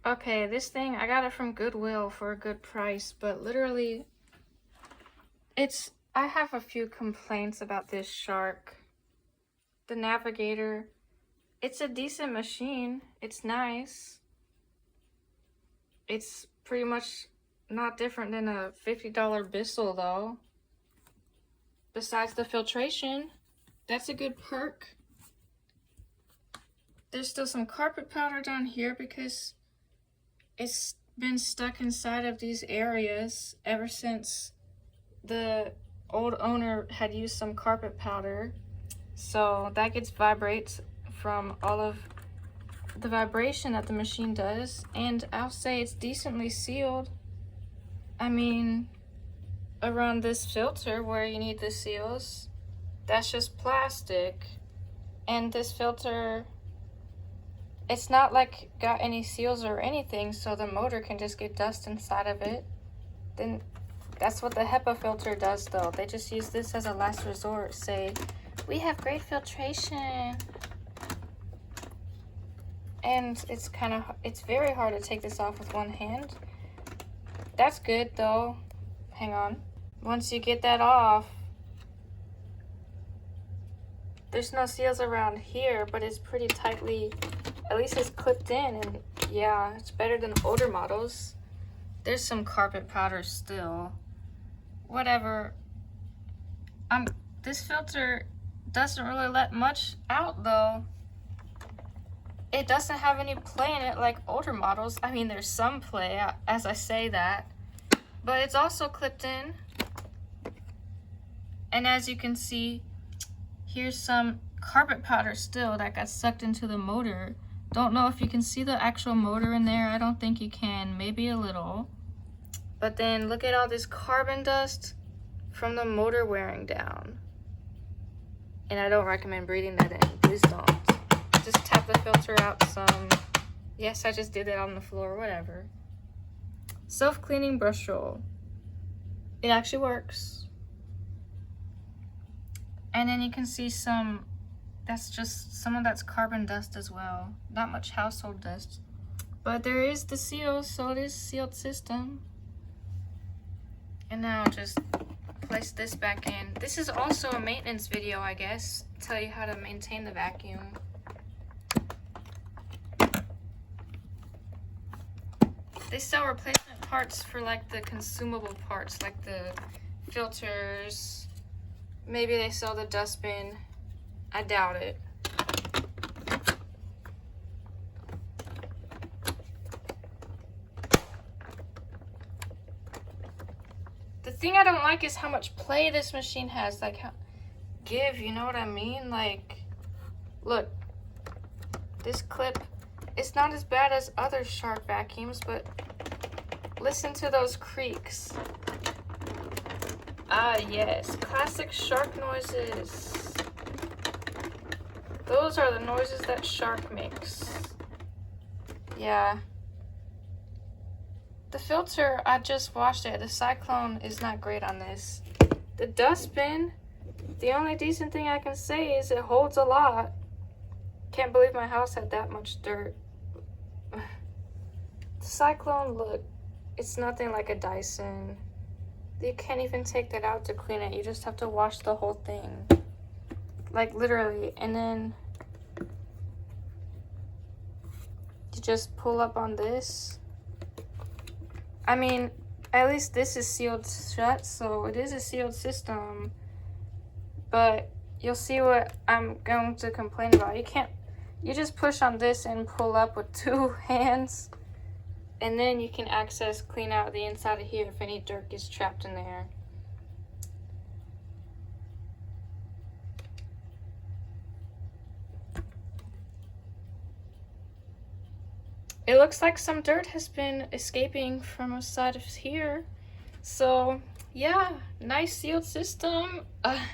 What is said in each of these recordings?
Okay, this thing, I got it from Goodwill for a good price, but literally, I have a few complaints about this Shark. The Navigator, it's a decent machine. It's nice. It's pretty much not different than a $50 Bissell though. Besides the filtration, that's a good perk. There's still some carpet powder down here because it's been stuck inside of these areas ever since the old owner had used some carpet powder. So that gets vibrates from all of the vibration that the machine does. And I'll say it's decently sealed. I mean, around this filter where you need the seals, that's just plastic. And this filter, it's not like got any seals or anything, so the motor can just get dust inside of it. Then that's what the HEPA filter does though. They just use this as a last resort. Say, we have great filtration. And it's very hard to take this off with one hand. That's good though. Hang on. Once you get that off, there's no seals around here, but it's pretty tightly, at least it's clipped in, and yeah, it's better than older models. There's some carpet powder still. Whatever. This filter doesn't really let much out though. It doesn't have any play in it like older models. I mean, there's some play as I say that, but it's also clipped in. And as you can see, here's some carpet powder still that got sucked into the motor. Don't know if you can see the actual motor in there. I don't think you can, maybe a little. But then look at all this carbon dust from the motor wearing down. And I don't recommend breathing that in, please don't. Just tap the filter out some. Yes, I just did that on the floor, whatever. Self-cleaning brush roll. It actually works. And then you can see that's carbon dust as well. Not much household dust. But there is the seal, so it is a sealed system. And now I'll just place this back in. This is also a maintenance video, I guess. Tell you how to maintain the vacuum. They sell replacement parts for like the consumable parts, like the filters. Maybe they sell the dustbin. I doubt it. The thing I don't like is how much play this machine has. Like, you know what I mean? Like, look, this clip, it's not as bad as other Shark vacuums, but listen to those creaks. Ah, yes, classic Shark noises. Those are the noises that Shark makes. Yeah. The filter, I just washed it. The Cyclone is not great on this. The dustbin, the only decent thing I can say is it holds a lot. Can't believe my house had that much dirt. The Cyclone, look, it's nothing like a Dyson. You can't even take that out to clean it. You just have to wash the whole thing. Like literally. And then you just pull up on this. I mean, at least this is sealed shut, so it is a sealed system. But you'll see what I'm going to complain about. You just push on this and pull up with 2 hands. And then you can clean out the inside of here if any dirt gets trapped in there. It looks like some dirt has been escaping from a side of here. So, yeah, nice sealed system. That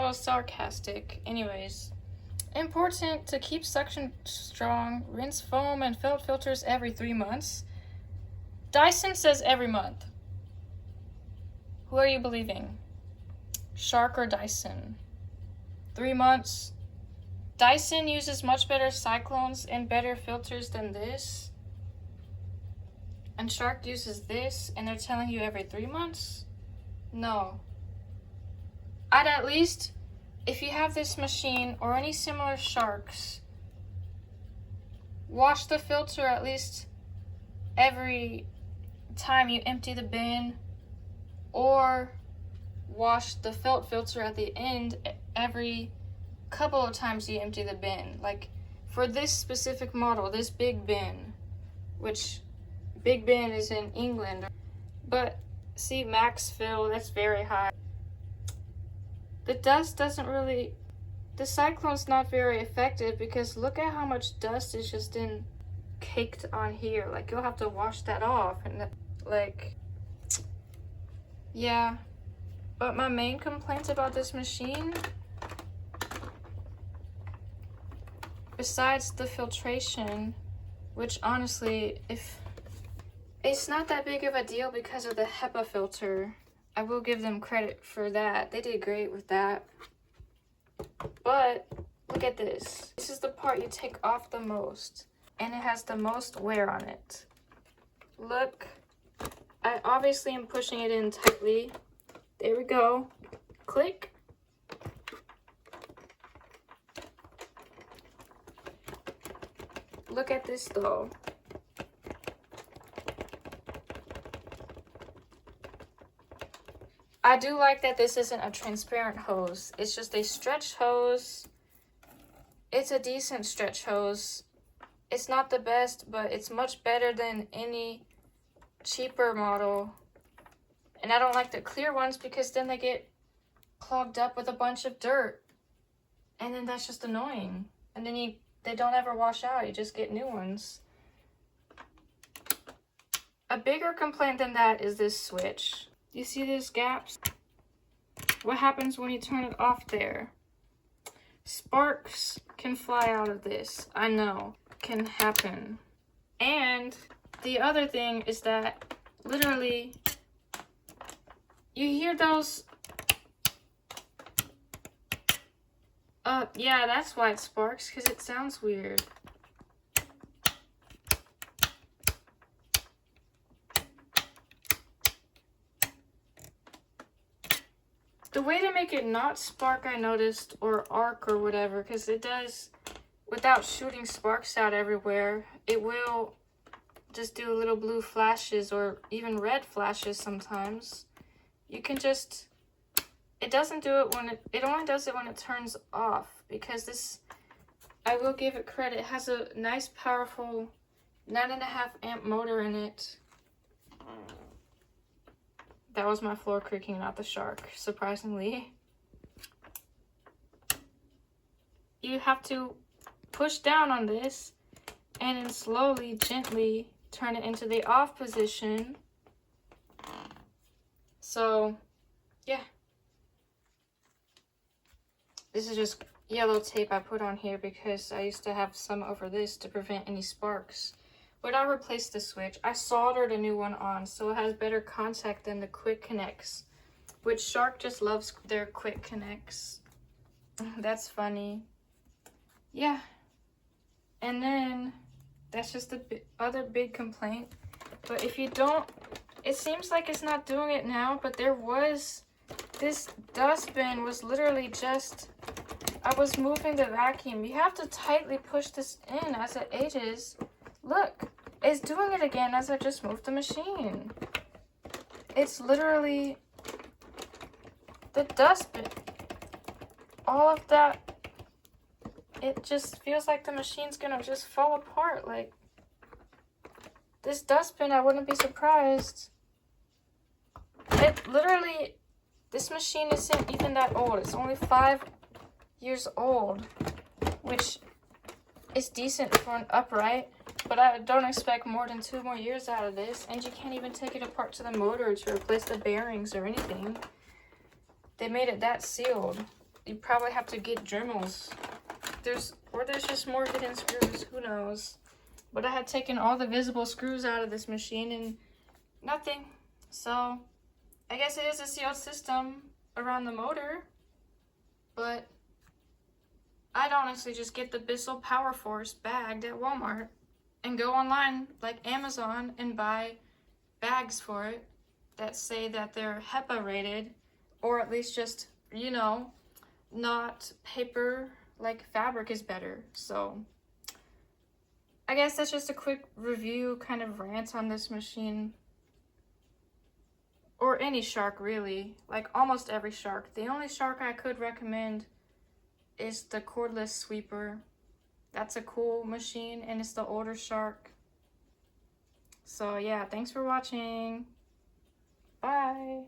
was sarcastic. Anyways. Important to keep suction strong. Rinse foam and felt filters every 3 months. Dyson says every month. Who are you believing? Shark or Dyson? 3 months. Dyson uses much better cyclones and better filters than this. And Shark uses this, and they're telling you every 3 months? No. I'd at least, if you have this machine or any similar Sharks, wash the filter at least every time you empty the bin, or wash the felt filter at the end every couple of times you empty the bin. Like for this specific model, this big bin, which big bin is in England, but see, max fill, that's very high. The dust doesn't really, the cyclone's not very effective because look at how much dust is just caked on here. Like you'll have to wash that off, and like, yeah. But my main complaint about this machine, besides the filtration, which honestly, if it's not that big of a deal because of the HEPA filter, I will give them credit for that. They did great with that. But look at this. This is the part you take off the most, and it has the most wear on it. Look, I obviously am pushing it in tightly. There we go. Click. Look at this though. I do like that this isn't a transparent hose. It's just a stretch hose. It's a decent stretch hose. It's not the best, but it's much better than any cheaper model. And I don't like the clear ones because then they get clogged up with a bunch of dirt. And then that's just annoying. And then they don't ever wash out. You just get new ones. A bigger complaint than that is this switch. You see these gaps? What happens when you turn it off there? Sparks can fly out of this. I know, can happen. And the other thing is that literally you hear those, yeah, that's why it sparks, because it sounds weird. The way to make it not spark, I noticed, or arc or whatever, because it does, without shooting sparks out everywhere, it will just do little blue flashes or even red flashes sometimes. You can just, it doesn't do it when it only does it when it turns off, because this, I will give it credit, it has a nice powerful 9.5 amp motor in it. That was my floor creaking, not the Shark, surprisingly. You have to push down on this and then slowly, gently turn it into the off position. So, yeah. This is just yellow tape I put on here because I used to have some over this to prevent any sparks. When I replaced the switch, I soldered a new one on so it has better contact than the quick connects, which Shark just loves their quick connects. That's funny. Yeah. And then that's just the other big complaint. But if you don't, it seems like it's not doing it now, but there was, this dustbin was literally just, I was moving the vacuum. You have to tightly push this in as it ages. Look, it's doing it again as I just moved the machine. It's literally the dustbin. All of that, it just feels like the machine's gonna just fall apart. Like, this dustbin, I wouldn't be surprised. It literally, this machine isn't even that old. It's only 5 years old, which is decent for an upright. But I don't expect more than 2 more years out of this. And you can't even take it apart to the motor to replace the bearings or anything. They made it that sealed. You probably have to get Dremels. There's just more hidden screws. Who knows? But I had taken all the visible screws out of this machine and nothing. So I guess it is a sealed system around the motor. But I don't honestly just get the Bissell Power Force bagged at Walmart and go online like Amazon and buy bags for it that say that they're HEPA rated, or at least just, you know, not paper, like fabric is better. So I guess that's just a quick review, kind of rant on this machine. Or any Shark, really. Like almost every Shark. The only Shark I could recommend is the cordless sweeper. That's a cool machine, and it's the older Shark. So yeah, thanks for watching. Bye.